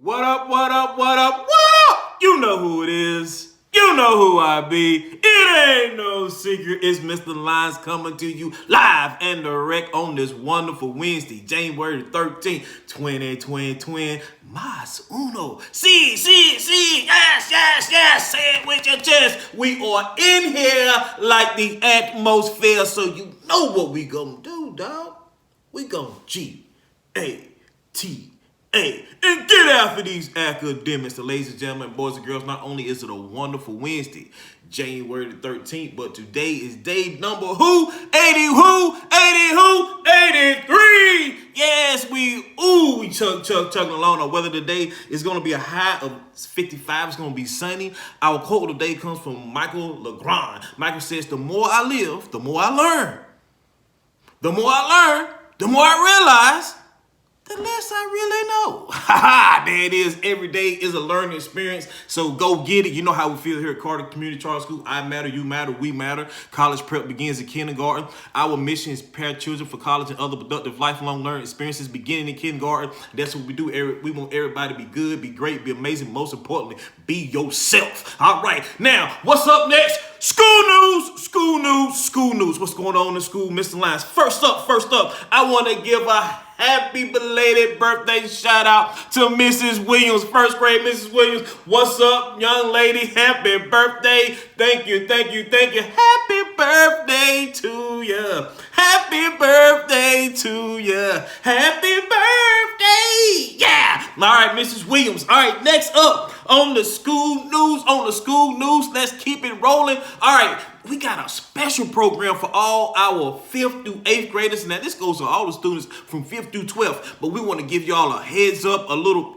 What up, what up, what up, what up? You know who it is. You know who I be. It ain't no secret. It's Mr. Lines coming to you live and direct on this wonderful Wednesday, January 13th, 2020. Mas uno. See. Yes. Say it with your chest. We are in here like the atmosphere, so you know what we gonna do, dog. We gonna G-A-T. Hey, and get after these academics. So, ladies and gentlemen, boys and girls, not only is it a wonderful Wednesday, January the 13th, but today is day number 83. Yes, we chugging along. Or whether today is going to be a high of 55, it's going to be sunny. Our quote of the day comes from Michel Legrand. Michael says, the more I live, the more I learn. The more I learn, the more I realize, the less I really know. There it is. Every day is a learning experience. So go get it. You know how we feel here at Carter Community Charter School. I matter, you matter, we matter. College prep begins in kindergarten. Our mission is to prepare children for college and other productive lifelong learning experiences beginning in kindergarten. That's what we do. We want everybody to be good, be great, be amazing. Most importantly, be yourself. All right. Now, what's up next? School news. What's going on in school, Mr. Lyons? First up, I want to give a happy belated birthday shout out to Mrs. Williams, first grade Mrs. Williams. What's up, young lady? Happy birthday. Thank you. Happy birthday to you. Happy birthday to you. Happy birthday. Yeah. All right, Mrs. Williams. All right, next up on the school news, let's keep it rolling. All right. We got a special program for all our 5th through 8th graders. Now, this goes to all the students from 5th through 12th, but we want to give y'all a heads up, a little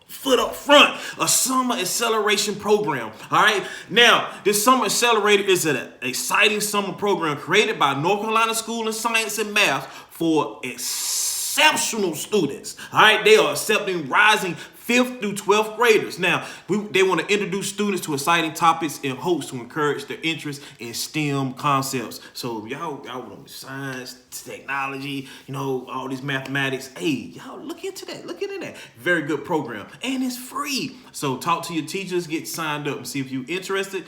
foot up front, a summer acceleration program. All right. Now, this summer accelerator is an exciting summer program created by North Carolina School of Science and Math for exceptional students. All right. They are accepting rising 5th through 12th graders. Now, they want to introduce students to exciting topics in hopes to encourage their interest in STEM concepts. So y'all want science, technology, all these mathematics. Hey, y'all look into that. Very good program. And it's free. So talk to your teachers, get signed up and see if you're interested.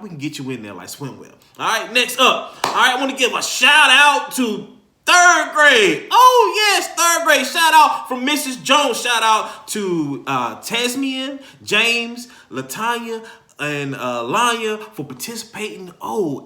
We can get you in there like swimwear. All right, next up. All right, I want to give a shout out to 3rd grade. Oh, yes, 3rd grade. Shout out from Mrs. Jones. Shout out to Tasmian, James, Latanya, and Lanya for participating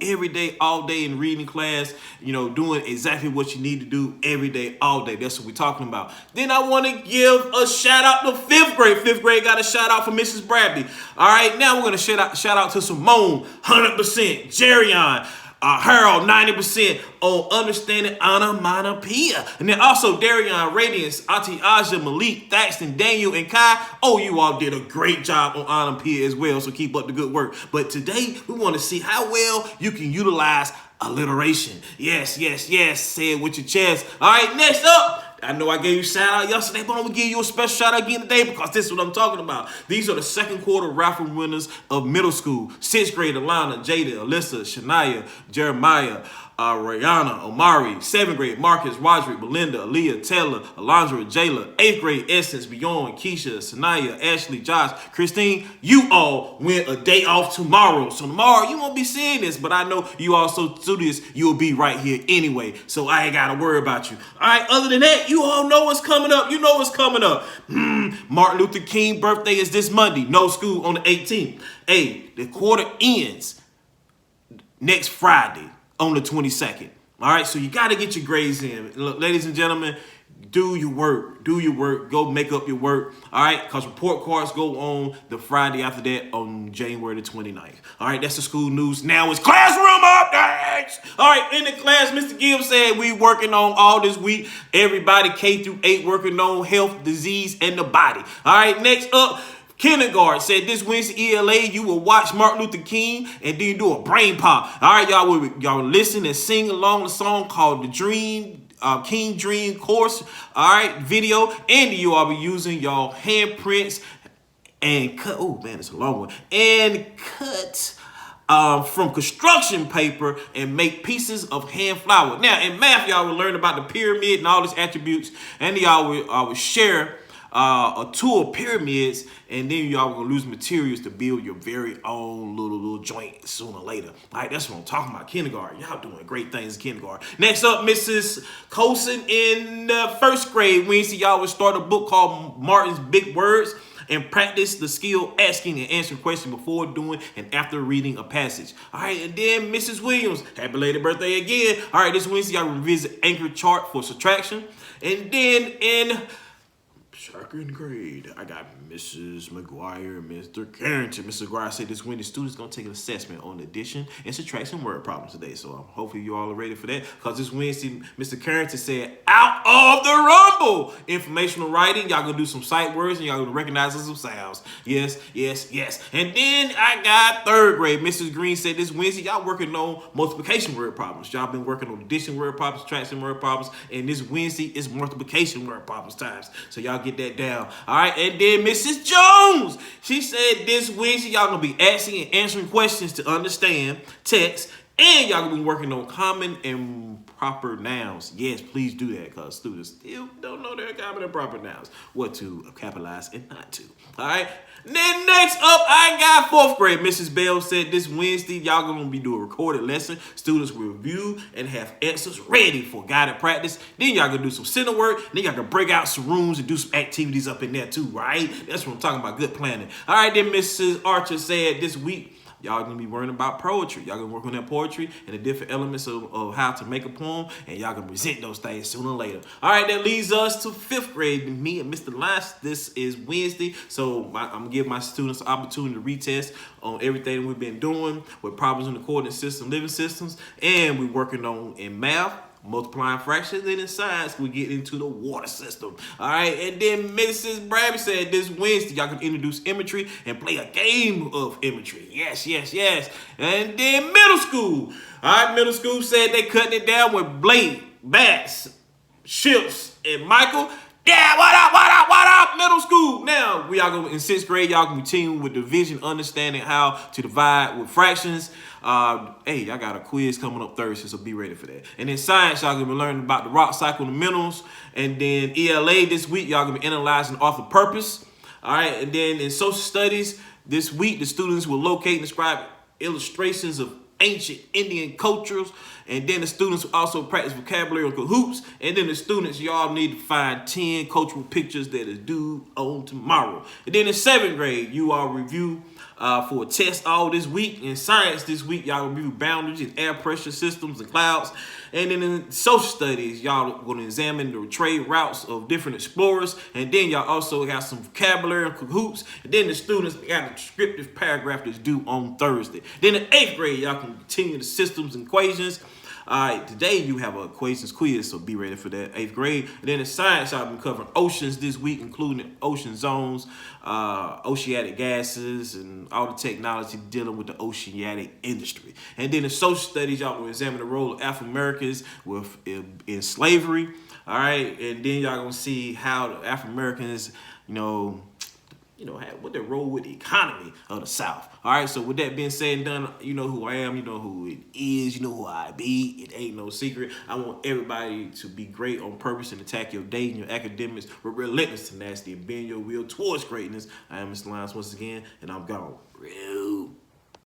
every day, all day in reading class, doing exactly what you need to do every day, all day. That's what we're talking about. Then I want to give a shout out to 5th grade. 5th grade got a shout out from Mrs. Bradley. All right, now we're going to shout out to Simone, 100%, Jerion, Harold, 90% on understanding onomatopoeia. And then also Darion, Radiance, Auntie Aja, Malik, Thaxton, Daniel, and Kai. You all did a great job on onomatopoeia as well, so keep up the good work. But today, we want to see how well you can utilize alliteration. Yes. Say it with your chest. All right, next up. I know I gave you a shout out yesterday, but I'm going to give you a special shout out again today because this is what I'm talking about. These are the 2nd quarter raffle winners of middle school. 6th grade, Alana, Jada, Alyssa, Shania, Jeremiah, Rihanna, Omari. 7th grade, Marcus, Roderick, Belinda, Aaliyah, Taylor, Alondra, Jayla. 8th grade, Essence, Beyond, Keisha, Sanaya, Ashley, Josh, Christine. You all win a day off tomorrow. So tomorrow, you won't be seeing this, but I know you all so studious, you'll be right here anyway. So I ain't got to worry about you. All right, other than that, you all know what's coming up. You know what's coming up. Martin Luther King birthday is this Monday. No school on the 18th. Hey, the quarter ends next Friday on the 22nd. All right, so you got to get your grades in. Look, ladies and gentlemen, do your work. Go make up your work. All right, because report cards go on the Friday after that on January the 29th. All right, that's the school news. Now it's classroom updates. All right, in the class, Mr. Gibbs said we working on all this week. Everybody K through 8 working on health, disease, and the body. All right, next up, kindergarten said this Wednesday ELA you will watch Martin Luther King and then do a brain pop. All right, y'all listen and sing along the song called The Dream. King Dream course, all right, video, and you all be using y'all handprints and cut. Oh man, it's a long one. And cut from construction paper and make pieces of hand flour. Now in math, y'all will learn about the pyramid and all its attributes, and y'all will share a tour of pyramids, and then y'all gonna lose materials to build your very own little joint sooner or later. All right, that's what I'm talking about. Kindergarten, y'all doing great things in kindergarten. Next up, Mrs. Colson in first grade Wednesday, y'all will start a book called Martin's Big Words and practice the skill asking and answering questions before, doing, and after reading a passage. All right, and then Mrs. Williams, happy belated birthday again. All right, this Wednesday, y'all revisit anchor chart for subtraction. And then in second grade, I got Mrs. McGuire, Mr. Carrington. Mr. McGuire said this Wednesday, students going to take an assessment on addition and subtraction word problems today. So hopefully you all are ready for that. Because this Wednesday, Mr. Carrington said, out of the rumble. Informational writing, y'all going to do some sight words and y'all going to recognize some sounds. Yes, yes, yes. And then I got third grade. Mrs. Green said this Wednesday, y'all working on multiplication word problems. Y'all been working on addition word problems, subtraction word problems. And this Wednesday is multiplication word problems times. So y'all get that down. All right, and then Mrs. Jones, she said this Wednesday y'all gonna be asking and answering questions to understand text, and y'all gonna be working on common and proper nouns. Yes, please do that, because students still don't know their common and proper nouns, what to capitalize and not to. All right. And then next up, I got fourth grade. Mrs. Bell said this Wednesday, y'all gonna be doing a recorded lesson. Students will review and have answers ready for guided practice. Then y'all gonna do some center work. Then y'all gonna break out some rooms and do some activities up in there too, right? That's what I'm talking about, good planning. All right, then Mrs. Archer said this week, y'all gonna be worrying about poetry. Y'all gonna work on that poetry and the different elements of how to make a poem, and y'all gonna present those things sooner or later. All right, that leads us to fifth grade. Me and Mr. Lance, this is Wednesday, so I'm gonna give my students an opportunity to retest on everything we've been doing with problems in the coordinate system, living systems, and we're working on in math, multiplying fractions, and in science, we get into the water system. All right, and then Mrs. Bradley said this Wednesday, y'all can introduce imagery and play a game of imagery. Yes, yes, yes. And then middle school. All right, middle school said they cutting it down with Blake, Bass, Ships, and Michael. Yeah, what up, what up, what up, middle school? Now, we all go in sixth grade, y'all can continue with division, understanding how to divide with fractions. Hey, y'all got a quiz coming up Thursday, so be ready for that. And in science, y'all gonna be learning about the rock cycle and the minerals. And then ELA this week, y'all gonna be analyzing author purpose. All right, and then in social studies this week, the students will locate and describe illustrations of ancient Indian cultures, and then the students will also practice vocabulary on Kahoots, and then the students, y'all need to find 10 cultural pictures that is due on tomorrow. And then in seventh grade, you all review for a test all this week. In science this week, y'all review boundaries and air pressure systems and clouds. And then in social studies, y'all going to examine the trade routes of different explorers. And then y'all also got some vocabulary and Kahoots. And then the students got a descriptive paragraph that's due on Thursday. Then in eighth grade, y'all can continue the systems and equations. All right, today you have an equations quiz, so be ready for that, eighth grade. And then in science, I've been covering oceans this week, including ocean zones, oceanic gases, and all the technology dealing with the oceanic industry. And then in social studies, y'all will examine the role of African Americans in slavery. All right, and then y'all gonna see how the African Americans, what their role with the economy of the South. All right, so with that being said and done, you know who I am, you know who it is, you know who I be. It ain't no secret. I want everybody to be great on purpose and attack your day and your academics with relentless tenacity and bend your will towards greatness. I am Mr. Lyons once again, and I'm gone. Real